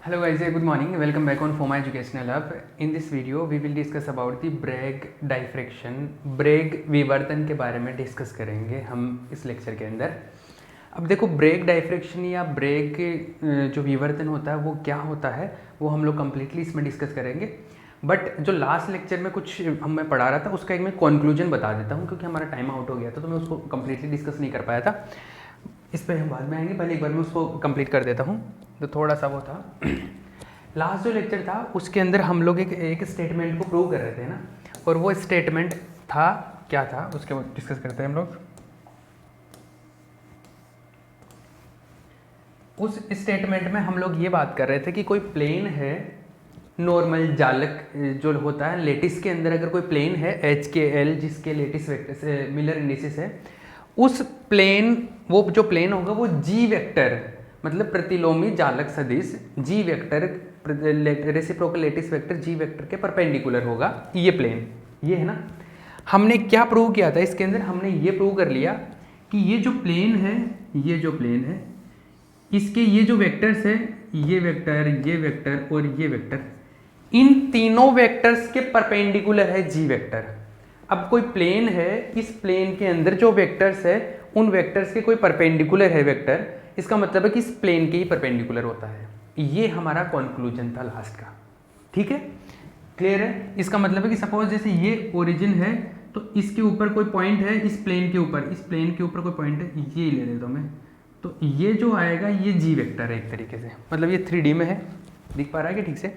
Hello guys, good morning. Welcome back on FOMA Educational Hub. In this video, we will discuss about the Bragg diffraction. Bragg विवर्तन के बारे में discuss करेंगे हम इस lecture के अंदर। अब देखो ब्रेग डाइफ्रैक्शन या ब्रेग जो विवर्तन होता है वो क्या होता है वो हम लोग कम्प्लीटली इसमें डिस्कस करेंगे। बट जो लास्ट लेक्चर में कुछ मैं पढ़ा रहा था उसका एक मैं कंक्लूजन बता देता हूँ, क्योंकि हमारा टाइम आउट हो गया था तो मैं उसको कम्प्लीटली डिस्कस नहीं कर पाया था। इस पर हम बाद में आएंगे, पहले एक बार मैं उसको कंप्लीट कर देता हूँ। तो थोड़ा सा वो था लास्ट जो लेक्चर था उसके अंदर हम लोग एक स्टेटमेंट को प्रूव कर रहे थे ना, और वो स्टेटमेंट था क्या था उसके बाद डिस्कस करते हैं हम लोग। उस स्टेटमेंट में हम लोग ये बात कर रहे थे कि कोई प्लेन है नॉर्मल जालक जो होता है लेटिस के अंदर, अगर कोई प्लेन है HKL जिसके लेटिस वेक्टर से मिलर इंडिसेस है, उस प्लेन वो जो प्लेन होगा वो G वेक्टर मतलब प्रतिलोमी जालक सदिश G vector reciprocal lattice vector G vector के परपेंडिकुलर होगा। ये प्लेन ये है ना। हमने क्या प्रूव किया था इसके अंदर, हमने ये प्रूव कर लिया कि ये जो प्लेन है इसके ये जो वेक्टर्स है ये वेक्टर और ये वेक्टर, इन तीनों वेक्टर्स के परपेंडिकुलर है G वेक्टर। अब कोई प्लेन है, इस प्लेन के अंदर जो वेक्टर्स है उन वेक्टर्स के कोई परपेंडिकुलर है वेक्टर, इसका मतलब है कि इस प्लेन के ही परपेंडिकुलर होता है। ये हमारा कंक्लूजन था लास्ट का। ठीक है, क्लियर है। इसका मतलब है कि सपोज जैसे ये ओरिजिन है तो इसके ऊपर कोई पॉइंट है, इस प्लेन के ऊपर कोई पॉइंट है, ये ले लेता हूँ मैं, तो ये जो आएगा ये G वेक्टर है एक तरीके से, मतलब ये 3D में है, दिख पा रहा है कि ठीक से।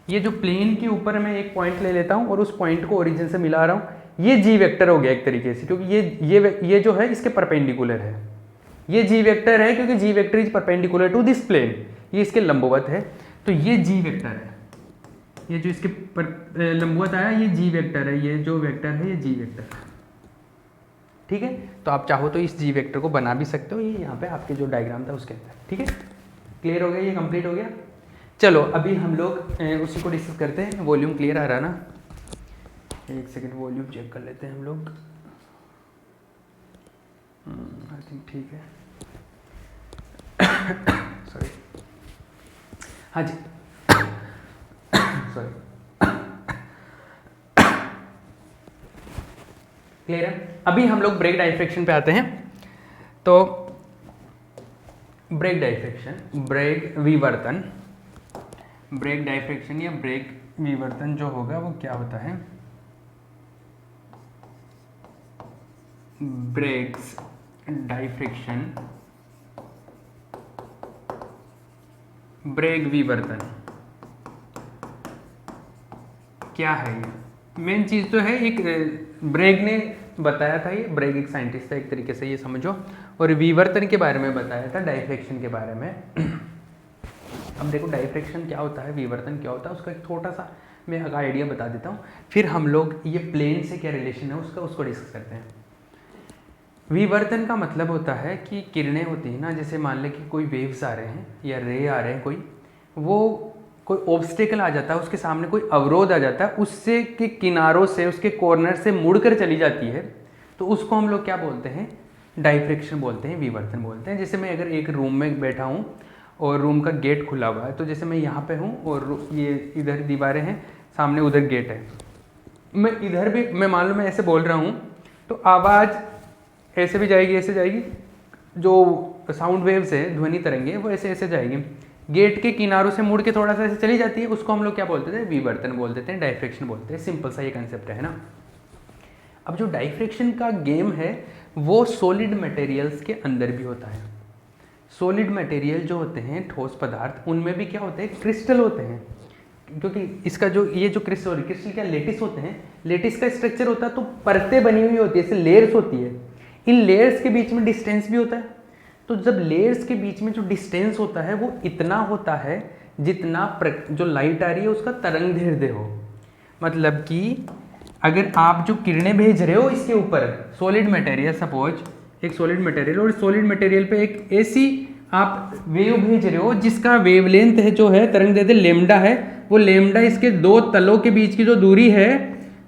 ये जो प्लेन के ऊपर मैं एक पॉइंट ले लेता हूँ और उस पॉइंट को ओरिजिन से मिला रहा हूँ, ये G वेक्टर हो गया एक तरीके से, क्योंकि ये जो है इसके परपेंडिकुलर है। ये G वेक्टर है क्योंकि G vector is perpendicular to this plane, ये इसके लंबवत है, तो ये G वेक्टर है। ये जो इसके लंबवत आया ये G वेक्टर है, ये जो वेक्टर है ये G वेक्टर है। ठीक है, तो आप चाहो तो इस G वेक्टर को बना भी सकते हो, ये यहाँ पे आपके जो डायग्राम था उसके अंदर। ठीक है, क्लियर हो गया, ये कंप्लीट हो गया। चलो अभी हम लोग उसी को डिस्कस करते हैं। वॉल्यूम क्लियर आ रहा ना? एक सेकेंड वॉल्यूम चेक कर लेते हैं हम लोग। आई थिंक ठीक है। सॉरी, हाँ जी सॉरी, क्लियर है। अभी हम लोग ब्रेग डाइफ्रैक्शन पे आते हैं। तो ब्रेग डाइफ्रैक्शन, ब्रेग विवर्तन, ब्रेग डाइफ्रैक्शन या ब्रेग विवर्तन जो होगा वो क्या होता है? ब्रेग्स डाइफ्रैक्शन, ब्रेग विवर्तन क्या है? ये मेन चीज़ तो है, एक ब्रेग ने बताया था, ये ब्रेग एक साइंटिस्ट था एक तरीके से, ये समझो, और विवर्तन के बारे में बताया था डाइफ्रैक्शन के बारे में। अब देखो डाइफ्रैक्शन क्या होता है, विवर्तन क्या होता है, उसका एक छोटा सा मैं आइडिया बता देता हूँ, फिर हम लोग ये प्लेन से क्या रिलेशन है उसको डिस्कस करते हैं। विवर्तन का मतलब होता है कि किरणें होती हैं ना, जैसे मान लें कि कोई वेव्स आ रहे हैं या रे आ रहे हैं, कोई ऑब्स्टेकल आ जाता है, उसके सामने कोई अवरोध आ जाता है, उससे के किनारों से उसके कॉर्नर से मुड़कर चली जाती है, तो उसको हम लोग क्या बोलते हैं? डाइफ्रैक्शन बोलते हैं, विवर्तन बोलते हैं। जैसे मैं अगर एक रूम में बैठा हूँ और रूम का गेट खुला हुआ है, तो जैसे मैं यहाँ पे हूँ और ये इधर दीवारें हैं, सामने उधर गेट है, मैं इधर भी मैं मान लो मैं ऐसे बोल रहा हूँ तो आवाज़ ऐसे भी जाएगी, ऐसे जाएगी, जो साउंड वेव्स है ध्वनि तरंगे वो ऐसे ऐसे जाएगी, गेट के किनारों से मुड़ के थोड़ा सा ऐसे चली जाती है, उसको हम लोग क्या बोलते थे? विवर्तन बोल देते हैं, डाइफ्रैक्शन बोलते हैं। सिंपल सा ये कंसेप्ट है ना। अब जो डाइफ्रैक्शन का गेम है वो सॉलिड मटेरियल्स के अंदर भी होता है। सॉलिड मटेरियल जो होते हैं ठोस पदार्थ, उनमें भी क्या होते हैं? क्रिस्टल होते हैं, क्योंकि इसका जो ये जो क्रिस्टल क्या लेटिस होते हैं, लेटिस का स्ट्रक्चर होता है तो परतें बनी हुई होती है, जैसे लेयर्स होती है, इन लेयर्स के बीच में डिस्टेंस भी होता है। तो जब लेयर्स के बीच में जो डिस्टेंस होता है वो इतना होता है जितना जो लाइट आ रही है उसका तरंग दैर्ध्य हो। मतलब कि अगर आप जो किरणें भेज रहे हो इसके ऊपर सॉलिड मटेरियल, सपोज एक सॉलिड मटेरियल, और सॉलिड मटेरियल पे एक ऐसी आप वेव भेज रहे हो जिसका वेवलेंथ है जो है तरंग दैर्ध्य लेमडा है, वो लेमडा इसके दो तलों के बीच की जो दूरी है,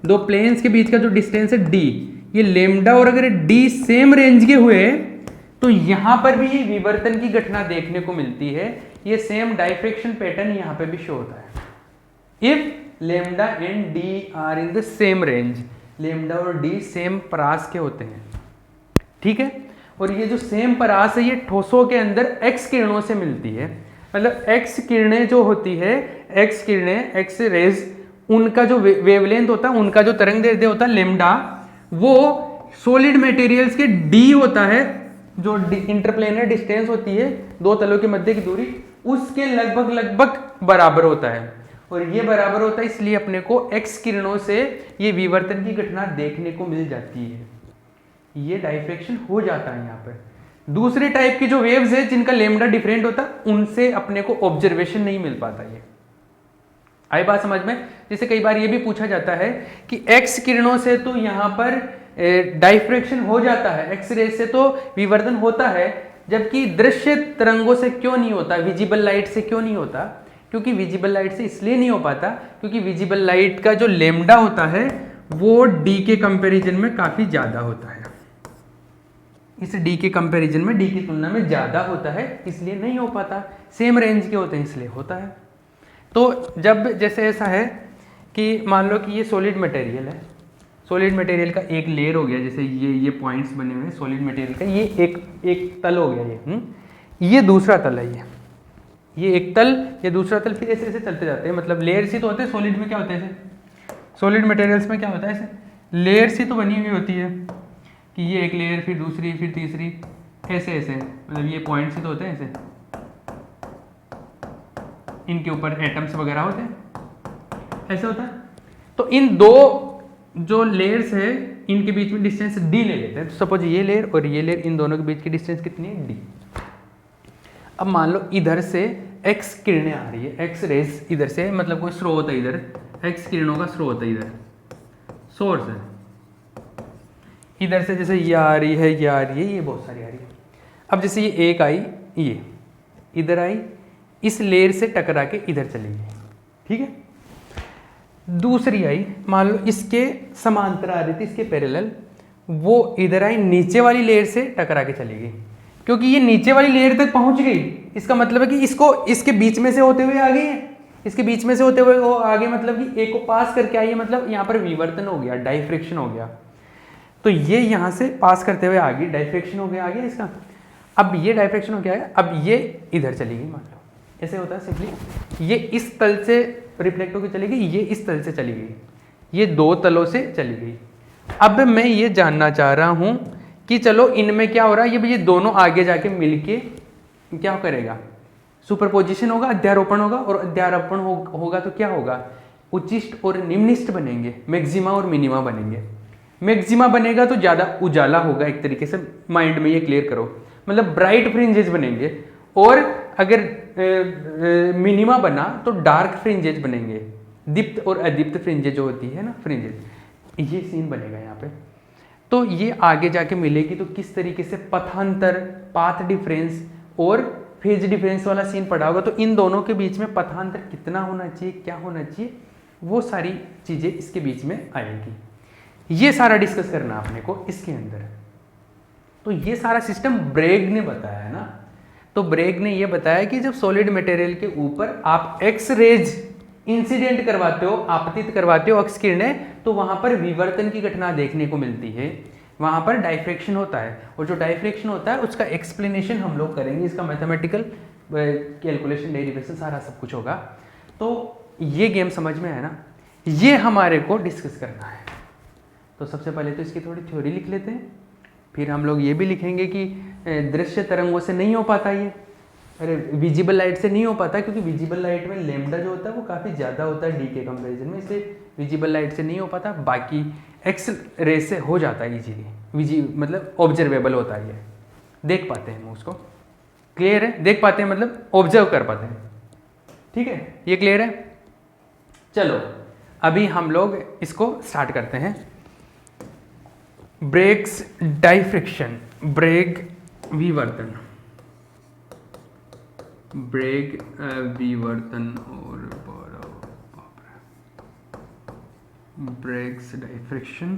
दो प्लेन्स के बीच का जो डिस्टेंस है d, ये लेमडा, और अगर d सेम रेंज के हुए तो यहां पर भी ये विवर्तन की घटना देखने को मिलती है। ये सेम डाइफ्रैक्शन पैटर्न यहां पे भी शो होता है। If lambda and D are in the same range, lambda और डी सेम परास के होते हैं, ठीक है। और ये जो सेम परास है ये ठोसों के अंदर एक्स किरणों से मिलती है। मतलब एक्स किरणें जो होती है, एक्स किरणें, एक्स रेज, उनका जो वेवलेंथ होता है, उनका जो तरंग दैर्ध्य होता है लेमडा, वो सॉलिड मटेरियल्स के डी होता है, जो इंटरप्लेनर डिस्टेंस होती है दो तलों के मध्य की दूरी, उसके लगभग लगभग बराबर होता है। और ये बराबर होता है इसलिए अपने को एक्स किरणों से ये विवर्तन की घटना देखने को मिल जाती है। ये डाइफ्रैक्शन हो जाता है यहाँ पर। दूसरे टाइप की जो वेव्स है जिनका लेमडा डिफरेंट होता है, उनसे अपने को ऑब्जर्वेशन नहीं मिल पाता। ये आई बात समझ में? जैसे कई बार ये भी पूछा जाता है कि एक्स किरणों से तो यहाँ पर डाइफ्रैक्शन हो जाता है, एक्स रे से तो विवर्तन होता है, जबकि दृश्य तरंगों से क्यों नहीं होता, विजिबल लाइट से क्यों नहीं होता? क्योंकि विजिबल लाइट से इसलिए नहीं हो पाता क्योंकि विजिबल लाइट का जो लेमडा होता है वो डी के कंपैरिजन में काफी ज्यादा होता है। इस डी के कंपैरिजन में, डी की तुलना में ज्यादा होता है, इसलिए नहीं हो पाता। सेम रेंज के होते हैं इसलिए होता है। तो जब जैसे ऐसा है कि मान लो कि ये सॉलिड मटेरियल है, सॉलिड मटेरियल का एक लेयर हो गया, जैसे ये पॉइंट्स बने हुए हैं सॉलिड मटेरियल का, ये एक तल हो गया, ये दूसरा तल है, ये एक तल, ये दूसरा तल, फिर ऐसे ऐसे चलते जाते हैं। मतलब लेयर्स ही तो होते हैं सॉलिड में। क्या होता है ऐसे, सॉलिड मटेरियल्स में क्या होता है, ऐसे लेयर्स ही तो बनी हुई होती है कि ये एक लेयर, फिर दूसरी, फिर तीसरी, ऐसे ऐसे, मतलब ये पॉइंट्स ही तो होते हैं ऐसे, इनके ऊपर एटम्स वगैरह होते हैं, ऐसे होता है। तो इन दो जो लेयर्स है इनके बीच में डिस्टेंस डी ले लेते हैं। तो सपोज ये लेयर और ये लेयर, इन दोनों के बीच की डिस्टेंस कितनी है, डी। अब मान लो इधर से एक्स किरणें आ रही है, एक्स रेज इधर से, मतलब कोई स्रोत है इधर, एक्स किरणों का स्रोत है इधर, सोर्स है इधर से, जैसे ये आ रही है, ये आ रही है, ये बहुत सारी आ रही है। अब जैसे ये एक आई, ये इधर आई, इस लेयर से टकरा के इधर चली गई, ठीक है। दूसरी आई, मान लो इसके समांतर आ रही थी, इसके पैरेलल, वो इधर आई, नीचे वाली लेयर से टकरा के चली गई। क्योंकि ये नीचे वाली लेयर तक पहुंच गई, इसका मतलब है कि इसको इसके बीच में से होते हुए आ गई है, इसके बीच में से होते हुए वो आगे, मतलब कि एक को पास करके आई है, मतलब यहाँ पर विवर्तन हो गया, डाइफ्रैक्शन हो गया। तो ये यहाँ से पास करते हुए आ गई, डाइफ्रैक्शन हो गया आगे इसका। अब ये डाइफ्रैक्शन हो गया है, अब ये इधर चली गई, मान लो ऐसे होता है सिंपली। ये इस तल से रिफ्लेक्ट होकर चली गई, ये इस तल से चली गई, ये दो तलों से चली गई। अब मैं ये जानना चाह रहा हूँ कि चलो इनमें क्या हो रहा है, ये दोनों आगे जाके मिलके क्या करेगा, सुपरपोजिशन होगा, अध्यारोपण होगा, और अध्यारोपण होगा तो क्या होगा, उच्चिष्ट और निम्निष्ट बनेंगे, मैक्सिमा और मिनिमा बनेंगे। मैक्सिमा बनेगा तो ज़्यादा उजाला होगा, एक तरीके से माइंड में ये क्लियर करो, मतलब ब्राइट फ्रिंजेस बनेंगे। और अगर मिनिमा बना तो डार्क फ्रिंजेज बनेंगे, दीप्त और अदीप्त फ्रिंजेज जो होती है ना, फ्रिंजेज, ये सीन बनेगा यहाँ पे। तो ये आगे जाके मिलेगी तो किस तरीके से पथांतर, पाथ डिफरेंस और फेज डिफरेंस वाला सीन पढ़ा होगा। तो इन दोनों के बीच में पथांतर कितना होना चाहिए, क्या होना चाहिए, वो सारी चीज़ें इसके बीच में आएगी। ये सारा डिस्कस करना आपने को इसके अंदर। तो ये सारा सिस्टम ब्रेग ने बताया है ना। तो ब्रेग ने ये बताया कि जब सॉलिड मटेरियल के ऊपर आप एक्स रेज इंसिडेंट करवाते हो, आपतित करवाते हो एक्स किरणें, तो वहां पर विवर्तन की घटना देखने को मिलती है, वहां पर डाइफ्रैक्शन होता है। और जो डाइफ्रैक्शन होता है उसका एक्सप्लेनेशन हम लोग करेंगे, इसका मैथमेटिकल कैलकुलेशन, डेरिवेशन, सारा सब कुछ होगा। तो ये गेम समझ में आया ना, ये हमारे को डिस्कस करना है। तो सबसे पहले तो इसकी थोड़ी थ्योरी लिख लेते हैं, फिर हम लोग ये भी लिखेंगे कि दृश्य तरंगों से नहीं हो पाता ये, अरे विजिबल लाइट से नहीं हो पाता, क्योंकि विजिबल लाइट में लेमडा जो होता है वो काफ़ी ज़्यादा होता है डी के कंपेरिजन में, इसलिए विजिबल लाइट से नहीं हो पाता। बाकी एक्स रे से हो जाता है इजीली, मतलब ऑब्जर्वेबल होता है, ये देख पाते हैं हम उसको। क्लियर है, देख पाते हैं मतलब ऑब्जर्व कर पाते हैं, ठीक है, ये क्लियर है। चलो अभी हम लोग इसको स्टार्ट करते हैं। ब्रेग्स डाइफ्रैक्शन, ब्रेग विवर्तन, ब्रेग विवर्तन और ब्रेग्स डाइफ्रैक्शन।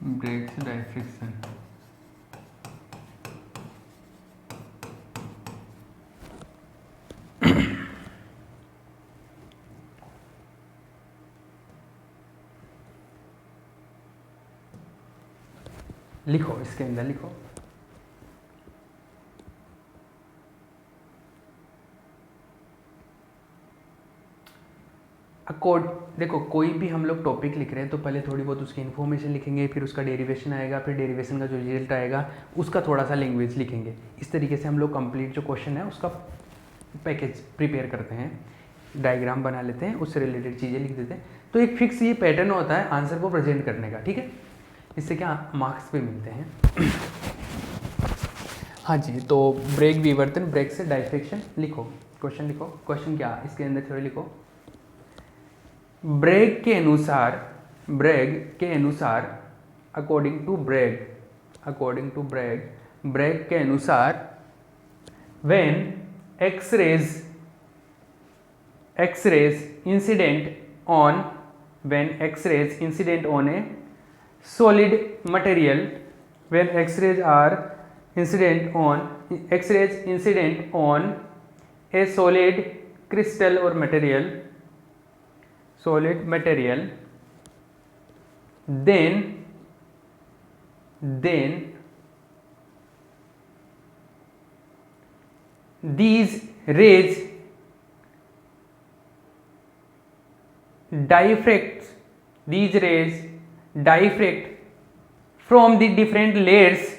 ब्रेक से डायफ्रिक्शन। लिखो, इसके अंदर लिखो। देखो कोई भी हम लोग टॉपिक लिख रहे हैं तो पहले थोड़ी बहुत उसकी इन्फॉर्मेशन लिखेंगे, फिर उसका डेरिवेशन आएगा, फिर डेरिवेशन का जो रिजल्ट आएगा उसका थोड़ा सा लैंग्वेज लिखेंगे। इस तरीके से हम लोग कंप्लीट जो क्वेश्चन है उसका पैकेज प्रिपेयर करते हैं, डायग्राम बना लेते हैं, उससे रिलेटेड चीज़ें लिख देते हैं। तो एक फिक्स ये पैटर्न होता है आंसर को प्रेजेंट करने का, ठीक है। इससे क्या मार्क्स भी मिलते हैं। हाँ जी, तो ब्रेक विवर्तन, ब्रेक से डायफ्रिक्शन लिखो, क्वेश्चन लिखो। क्वेश्चन क्या इसके अंदर थोड़ी लिखो। ब्रेग के अनुसार अकॉर्डिंग टू ब्रेग के अनुसार when X-rays incident on a solid material, when X-rays incident on a solid crystal or solid material, then these rays diffract from the different layers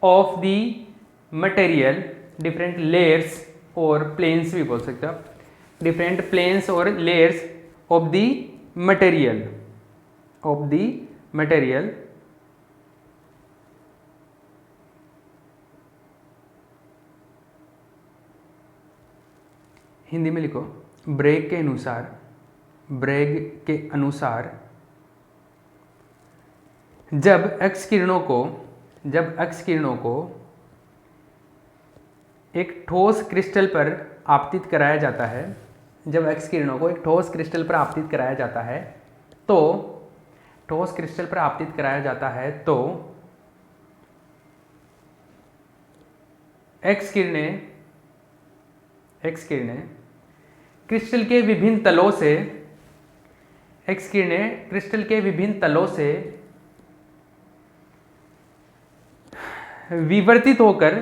of the material, different layers और planes भी बोल सकते हो आप, different planes और layers of the material Hindi में लिखो। Bragg के अनुसार जब एक्स किरणों को एक ठोस क्रिस्टल पर आपतित कराया जाता है, तो एक्स किरणें क्रिस्टल के विभिन्न तलों से विवर्तित होकर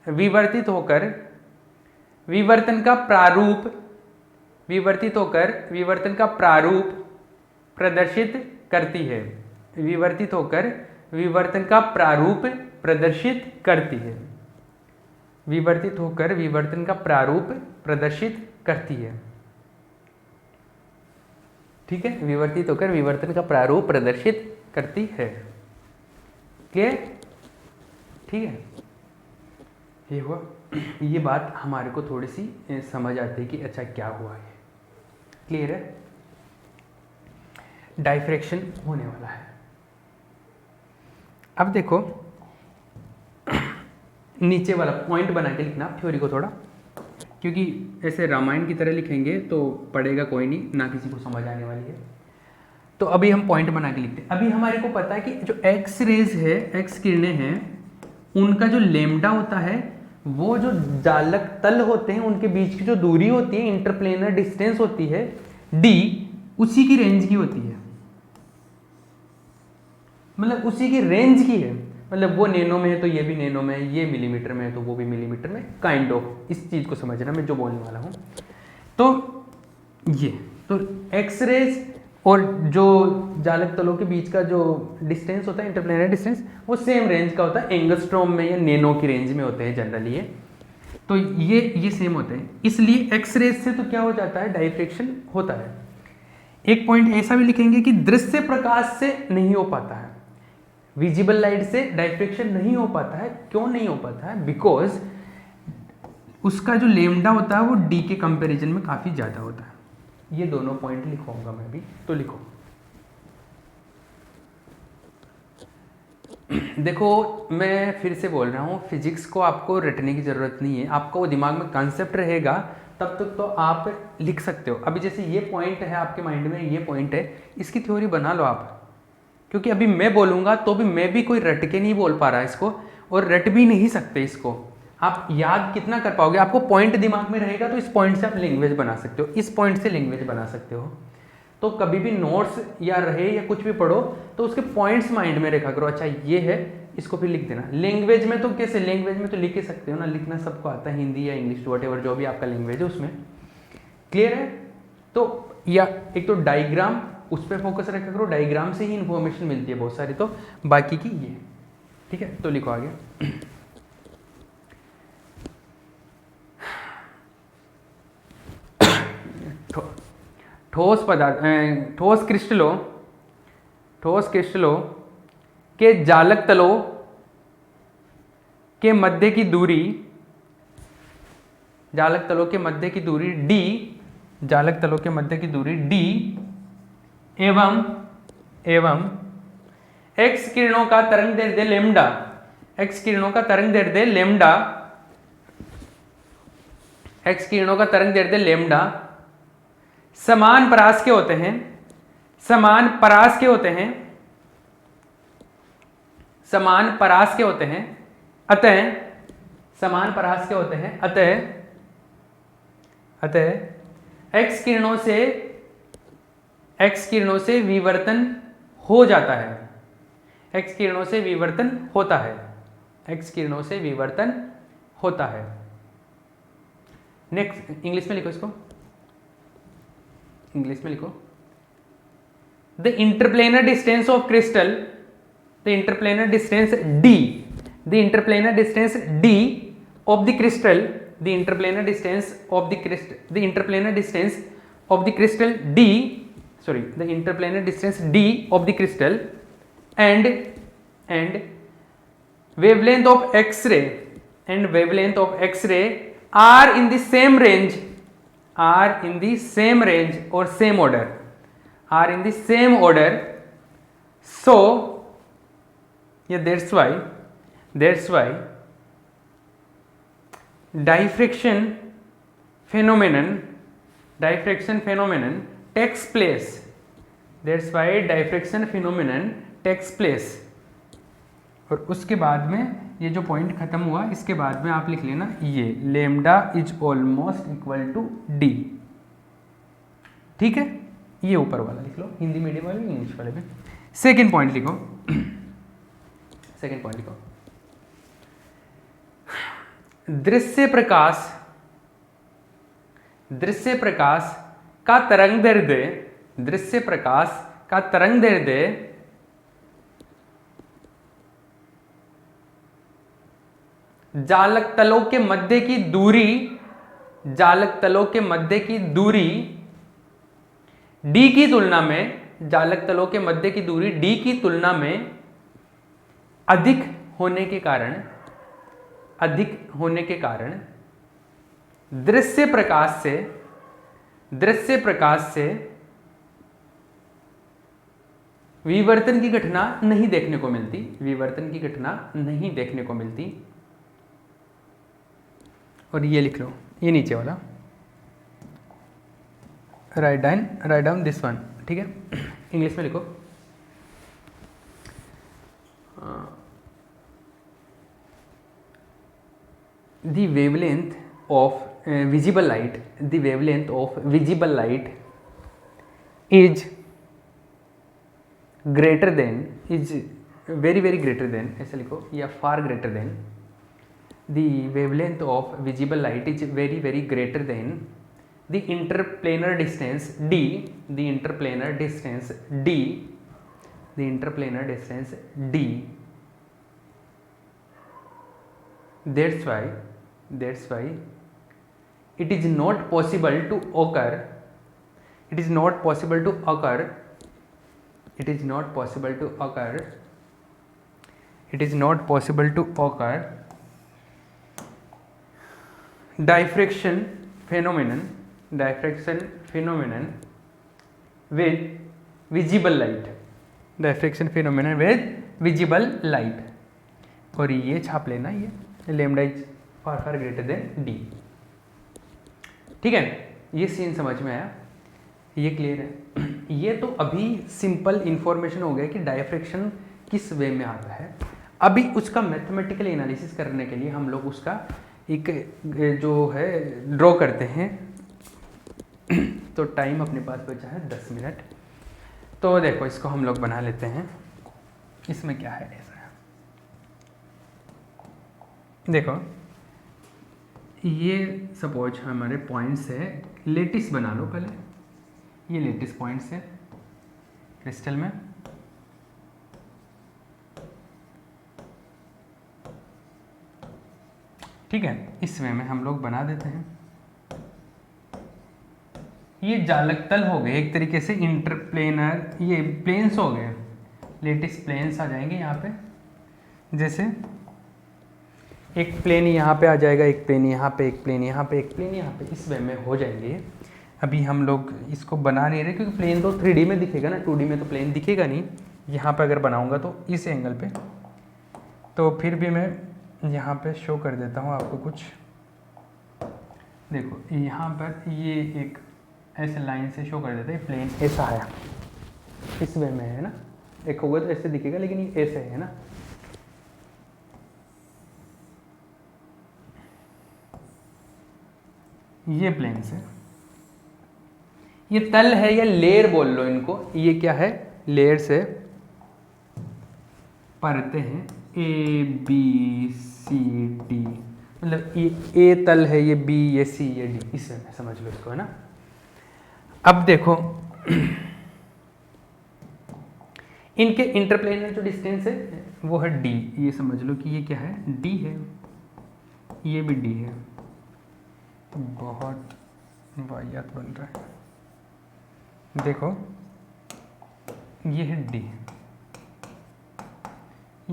विवर्तन का प्रारूप प्रदर्शित करती है। ठीक है, विवर्तित होकर विवर्तन का प्रारूप प्रदर्शित करती है। क्लियर? ठीक है, ये हुआ। ये बात हमारे को थोड़ी सी समझ आती है कि अच्छा क्या हुआ है। क्लियर है? डायफ्रैक्शन होने वाला है। अब देखो नीचे वाला पॉइंट बना के लिखना थ्योरी को थोड़ा, क्योंकि ऐसे रामायण की तरह लिखेंगे तो पढ़ेगा कोई नहीं, ना किसी को समझ आने वाली है। तो अभी हम पॉइंट बना के लिखते हैं। अभी हमारे को पता है कि जो एक्स रेज है, एक्स किरणें हैं, उनका जो लेमडा होता है, वो जो जालक तल होते हैं उनके बीच की जो दूरी होती है, इंटरप्लेनर डिस्टेंस होती है डी, उसी की रेंज की होती है। मतलब उसी की रेंज की है, मतलब वो नैनो में है तो ये भी नैनो में है, ये मिलीमीटर में है तो वो भी मिलीमीटर में, काइंड ऑफ। इस चीज को समझना मैं जो बोलने वाला हूं। तो ये तो एक्स रेज और जो जालक तलों के बीच का जो डिस्टेंस होता है, इंटरप्लेनर डिस्टेंस, वो सेम रेंज का होता है, एंगस्ट्रॉम में या नैनो की रेंज में होते हैं जनरली ये। तो ये सेम होते हैं, इसलिए एक्स रेज से तो क्या हो जाता है, डायफ्रैक्शन होता है। एक पॉइंट ऐसा भी लिखेंगे कि दृश्य प्रकाश से नहीं हो पाता है, विजिबल लाइट से डायफ्रैक्शन नहीं हो पाता है। क्यों नहीं हो पाता है? बिकॉज उसका जो लेमडा होता है वो डी के कंपैरिजन में काफ़ी ज़्यादा होता है। ये दोनों पॉइंट लिखूंगा मैं भी, तो लिखो। देखो मैं फिर से बोल रहा हूँ, फिजिक्स को आपको रटने की ज़रूरत नहीं है, आपको वो दिमाग में कॉन्सेप्ट रहेगा तब तक तो आप लिख सकते हो। अभी जैसे ये पॉइंट है आपके माइंड में, ये पॉइंट है, इसकी थ्योरी बना लो आप, क्योंकि अभी मैं बोलूँगा तो भी मैं भी कोई रट के नहीं बोल पा रहा इसको, और रट भी नहीं सकते इसको। आप याद कितना कर पाओगे? आपको पॉइंट दिमाग में रहेगा तो इस पॉइंट से आप लैंग्वेज बना सकते हो, इस पॉइंट से लैंग्वेज बना सकते हो। तो कभी भी नोट्स या रहे या कुछ भी पढ़ो तो उसके पॉइंट्स माइंड में रखा करो, अच्छा ये है, इसको फिर लिख देना। लैंग्वेज में तो कैसे, लैंग्वेज में तो लिख ही सकते हो ना, लिखना सबको आता है, हिंदी या इंग्लिश व्हाटएवर जो भी आपका लैंग्वेज है उसमें। क्लियर है? तो या एक तो डायग्राम, उस पर फोकस रखा करो, डायग्राम से ही इंफॉर्मेशन मिलती है बहुत सारी, तो बाकी की ये। ठीक है, तो लिखो आगे। ठोस पदार्थ, ठोस क्रिस्टलों के जालक तलों के मध्य की दूरी, जालक तलों के मध्य की दूरी d, जालक तलों के मध्य की दूरी d एवं x किरणों का तरंग दैर्ध्य लेम्डा, x किरणों का तरंग दैर्ध्य लेम्डा, x किरणों का तरंग दैर्ध्य लेम्डा समान परास के होते हैं, समान परास के होते हैं, समान परास के होते हैं, अतः समान परास के होते हैं, अतः x किरणों से विवर्तन हो जाता है, x किरणों से विवर्तन होता है, x किरणों से विवर्तन होता है। नेक्स्ट इंग्लिश में लिखो इसको, इंग्लिश में लिखो। The interplanar distance of crystal, the interplanar distance d, the interplanar distance d of the crystal, the interplanar distance of the crystal, the interplanar distance of the crystal d, sorry, the interplanar distance d of the crystal and wavelength of X-ray and wavelength of X-ray are in the same range, are in the same range or same order, are in the same order. So yeah, that's why diffraction phenomenon takes place, that's why diffraction phenomenon takes place। और उसके बाद में ये जो point खत्म हुआ, इसके बाद में आप लिख लेना ये lambda is almost equal to D. ठीक है, ये ऊपर वाला लिख लो, हिंदी मीडियम वाले, इंग्लिश वाले में। सेकेंड पॉइंट लिखो, सेकेंड पॉइंट लिखो, दृश्य प्रकाश का तरंग दैर्ध्य, दृश्य प्रकाश का तरंग दैर्ध्य जालक तलों के मध्य की दूरी, जालक तलों के मध्य की दूरी d की तुलना में, जालक तलों के मध्य की दूरी d की तुलना में अधिक होने के कारण दृश्य प्रकाश से विवर्तन की घटना नहीं देखने को मिलती, विवर्तन की घटना नहीं देखने को मिलती। और ये लिख लो, ये नीचे वाला, राइट डाउन दिस वन। ठीक है, इंग्लिश में लिखो, the wavelength of visible light, the wavelength of visible light is greater than, is very very greater than, ऐसा लिखो, या far greater than, the wavelength of visible light is very very greater than the interplanar distance d, the interplanar distance d, the interplanar distance d, that's why it is not possible to occur, it is not possible to occur, it is not possible to occur, it is not possible to occur diffraction phenomenon with visible light, diffraction phenomenon with visible light। और ये छाप लेना, ये lambda is far far greater than D. ठीक है, ये scene समझ में आया, ये क्लियर है। ये तो अभी सिंपल इंफॉर्मेशन हो गया कि डायफ्रैक्शन किस वे में आता है। अभी उसका मैथमेटिकल एनालिसिस करने के लिए हम लोग उसका एक जो है ड्रॉ करते हैं। तो टाइम अपने पास बचा है 10 मिनट। तो देखो इसको हम लोग बना लेते हैं। इसमें क्या है ऐसा, देखो ये सपोज हमारे पॉइंट्स है, लेटिस बना लो पहले। ये लेटिस पॉइंट्स है क्रिस्टल में। ठीक है, इस वे में हम लोग बना देते हैं। ये जालक तल हो गए एक तरीके से, इंटरप्लेनर, ये प्लेन्स हो गए, लेटिस प्लेन्स आ जाएंगे यहाँ पे। जैसे एक प्लेन यहाँ पे आ जाएगा, एक प्लेन यहाँ पे, एक प्लेन यहाँ पे, एक प्लेन यहाँ पे, इस वे में हो जाएंगे। अभी हम लोग इसको बना नहीं रहे क्योंकि प्लेन तो 3D में दिखेगा ना, 2D में तो प्लेन दिखेगा नहीं। यहाँ पे अगर बनाऊँगा तो इस एंगल पे, तो फिर भी मैं यहाँ पे शो कर देता हूँ आपको कुछ। देखो यहाँ पर ये एक ऐसे लाइन से शो कर देते हैं, प्लेन ऐसा आया, इस वे में है ना। एक होगा तो ऐसे दिखेगा, लेकिन ये ऐसे है ना। ये प्लेन से, ये तल है या लेयर बोल लो इनको, ये क्या है, लेयर से परतें हैं ए बी सी डी, मतलब ये ए तल है, ये बी, ये सी, ये डी, इससे समझ लो इसको, है ना। अब देखो इनके इंटरप्लेनर जो डिस्टेंस है वो है डी। ये समझ लो कि ये क्या है, डी है, ये भी डी है। बहुत वाहियात बन रहा है। देखो ये है डी,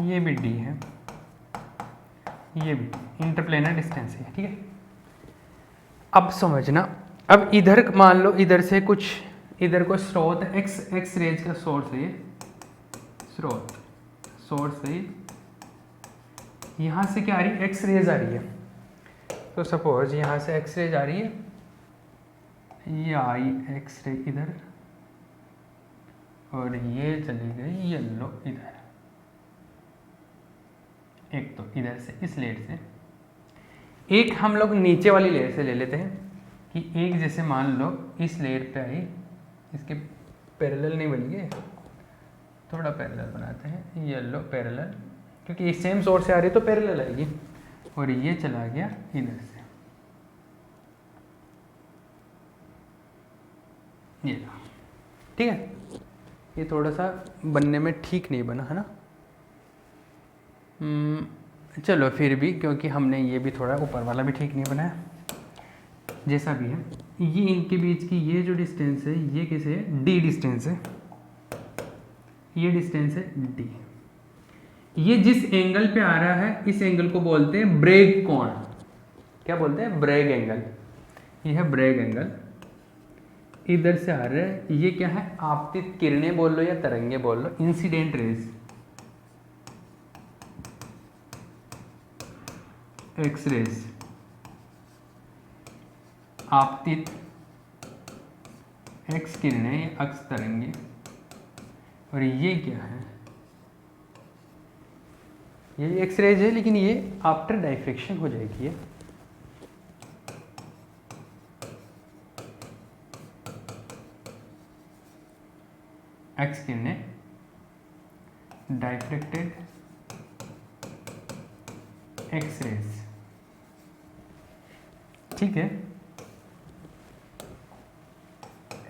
ये भी डी है, ये भी इंटरप्लेनर डिस्टेंस है, ठीक है। अब समझना, अब इधर मान लो इधर से कुछ, इधर को स्रोत है, एक्स रेज का सोर्स है, ये सोर्स है। यहाँ से क्या आ रही है, एक्स रेज आ रही है। तो सपोज यहाँ से एक्स रेज आ रही है, ये आई एक्स रे इधर, और ये चली गई येलो इधर। एक तो इधर से इस लेयर से, एक हम लोग नीचे वाली लेयर से ले लेते हैं कि एक जैसे मान लो इस लेयर पे आई, इसके पैरेलल नहीं बन गए, थोड़ा पैरेलल बनाते हैं, येलो पैरेलल, क्योंकि ये सेम सोर्स से आ रही है तो पैरेलल आएगी। और ये चला गया इधर से, ये ठीक है। ये थोड़ा सा बनने में ठीक नहीं बना है ना, चलो फिर भी, क्योंकि हमने ये भी थोड़ा ऊपर वाला भी ठीक नहीं बनाया, जैसा भी है। ये इनके बीच की ये जो डिस्टेंस है, ये किसे है, डी डिस्टेंस है, ये डिस्टेंस है डी। ये जिस एंगल पे आ रहा है इस एंगल को बोलते हैं ब्रेग कोण। क्या बोलते हैं, ब्रेग एंगल। ये है ब्रेग एंगल, इधर से आ रहा है, ये क्या है, आपतित किरणें बोल लो या तरंगे बोल लो, इंसिडेंट रेज, एक्स रेज, आपतित एक्स किरणें, अक्स तरंगे। और ये क्या है, ये एक्स रेज है, लेकिन ये आफ्टर डाइफ्रेक्शन हो जाएगी। ये एक्स किरणें, डाइफ्रेक्टेड एक्स रेज, ठीक है।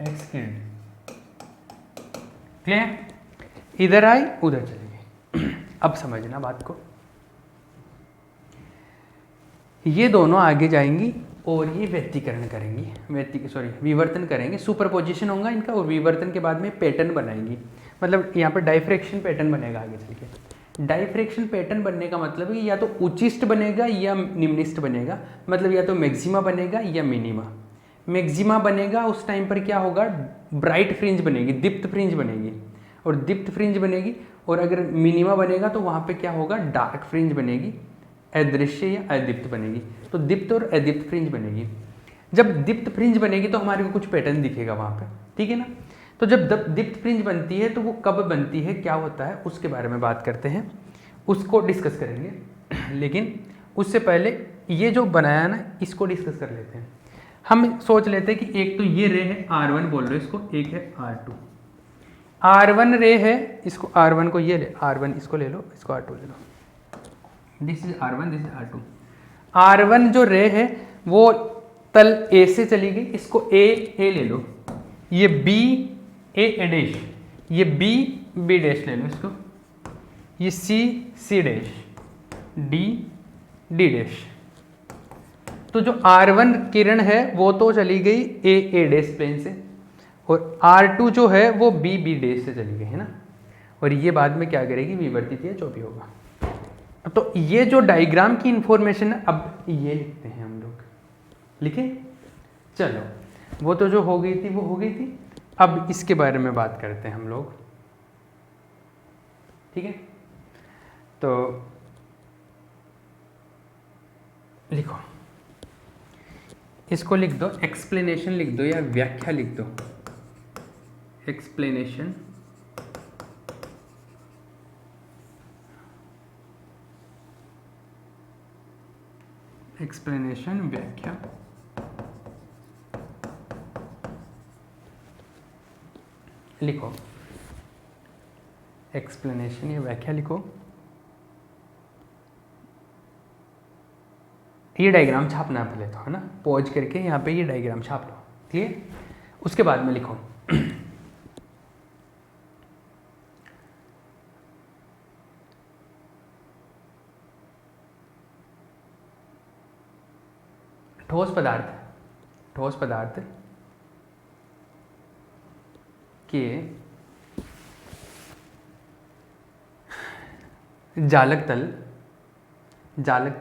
एक्स किरण क्लियर, इधर आई उधर चली गई। अब समझना बात को, ये दोनों आगे जाएंगी और ये व्यतिकरण करेंगी, विवर्तन करेंगे, सुपरपोजिशन होगा इनका, और विवर्तन के बाद में पैटर्न बनाएंगी। मतलब यहाँ पर डाइफ्रेक्शन पैटर्न बनेगा आगे चल के। डाइफ्रेक्शन पैटर्न बनने का मतलब है या तो उच्चिष्ट बनेगा या निम्निष्ट बनेगा, मतलब या तो मैक्सिमा बनेगा या मिनिमा। मैक्सिमा बनेगा उस टाइम पर क्या होगा, ब्राइट फ्रिंज बनेगी, दीप्त फ्रिंज बनेगी, और दीप्त फ्रिंज बनेगी। और अगर मिनिमा बनेगा तो वहाँ पे क्या होगा, डार्क फ्रिंज बनेगी, अदृश्य या अदीप्त बनेगी। तो दीप्त और अदीप्त फ्रिंज बनेगी। जब दीप्त फ्रिंज बनेगी तो हमारे को कुछ पैटर्न दिखेगा वहाँ पे, ठीक है ना। तो जब दीप्त फ्रिंज बनती है तो वो कब बनती है, क्या होता है, उसके बारे में बात करते हैं, उसको डिस्कस करेंगे। लेकिन उससे पहले ये जो बनाया ना, इसको डिस्कस कर लेते हैं। हम सोच लेते हैं कि एक तो ये रे है R1 बोल रहे हो इसको, एक है R2। R1 रे है, इसको R1 को ये ले, R1 इसको ले लो, इसको R2 ले लो। This is R1, this is R2। R1 जो रे है वो तल A से चली गई, इसको A ले लो, ये B A डैश, ये B डैश ले लो इसको, ये C डैश, D डैश। तो जो R1 किरण है वो तो चली गई A डैश प्लेन से, और R2 जो है वो B डैश से चली गई है ना, और ये बाद में क्या करेगी, विवर्तित या जो भी होगा। तो ये जो डायग्राम की इंफॉर्मेशन है, अब ये लिखते हैं हम लोग, लिखे, चलो वो तो जो हो गई थी वो हो गई थी। अब इसके बारे में बात करते हैं हम लोग, ठीक है। तो लिखो, इसको लिख दो, एक्सप्लेनेशन लिख दो या व्याख्या लिख दो, एक्सप्लेनेशन, एक्सप्लेनेशन व्याख्या। लिखो एक्सप्लेनेशन या व्याख्या लिखो। ये डायग्राम छापना पहले तो, है ना, पॉज करके यहाँ पे ये डायग्राम छाप लो, क्लियर। उसके बाद में लिखो ठोस पदार्थ के जालक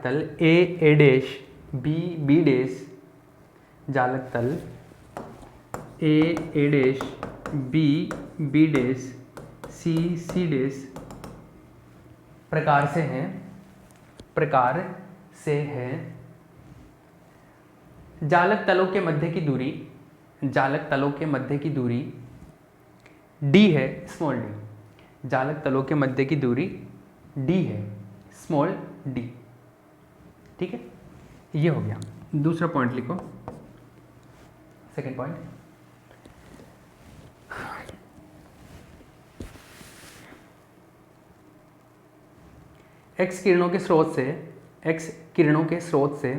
तल A डैश B डैश, जालक तल A dash B dash C dash प्रकार से है। जालक तलों के मध्य की दूरी D है, स्मॉल d। जालक तलों के मध्य की दूरी D है, स्मॉल d, ठीक है। ये हो गया। दूसरा पॉइंट लिखो, सेकंड पॉइंट, X किरणों के स्रोत से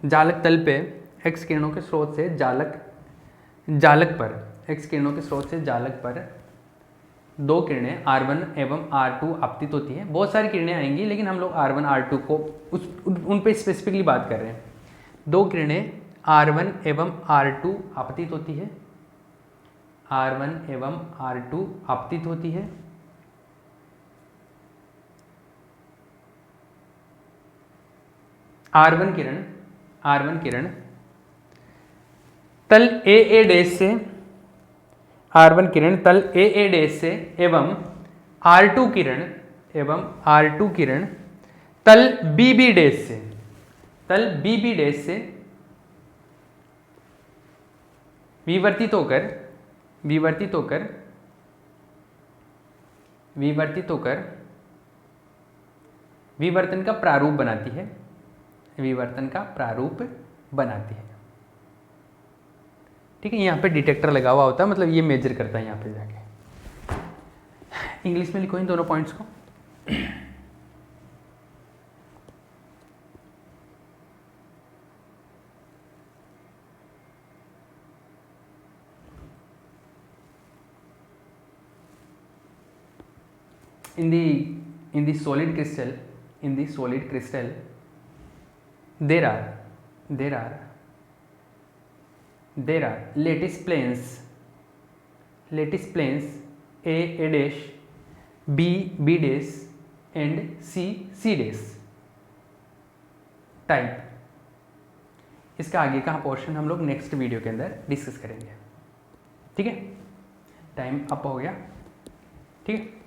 जालक तल पे, X किरणों के स्रोत से जालक पर दो किरणें R1 एवं R2 आपतित होती है। बहुत सारी किरणें आएंगी लेकिन हम लोग R1 R2 को उन पे स्पेसिफिकली बात कर रहे हैं। दो किरणें R1 एवं R2 आपतित होती है, R1 एवं R2 आपतित होती है। R1 किरण तल A डैश से, R1 किरण तल A डैश से एवं R2 किरण तल B डैश से विवर्तित होकर विवर्तन का प्रारूप बनाती है, ठीक है। यहाँ पे डिटेक्टर लगा हुआ होता है, मतलब ये मेजर करता है यहाँ पे जाके। इंग्लिश में लिखो इन दोनों पॉइंट्स को। in the solid crystal there are lattice planes A dash, B dash and C dash type. इसका आगे का पोर्शन हम लोग नेक्स्ट वीडियो के अंदर डिस्कस करेंगे, ठीक है। टाइम अप हो गया, ठीक है।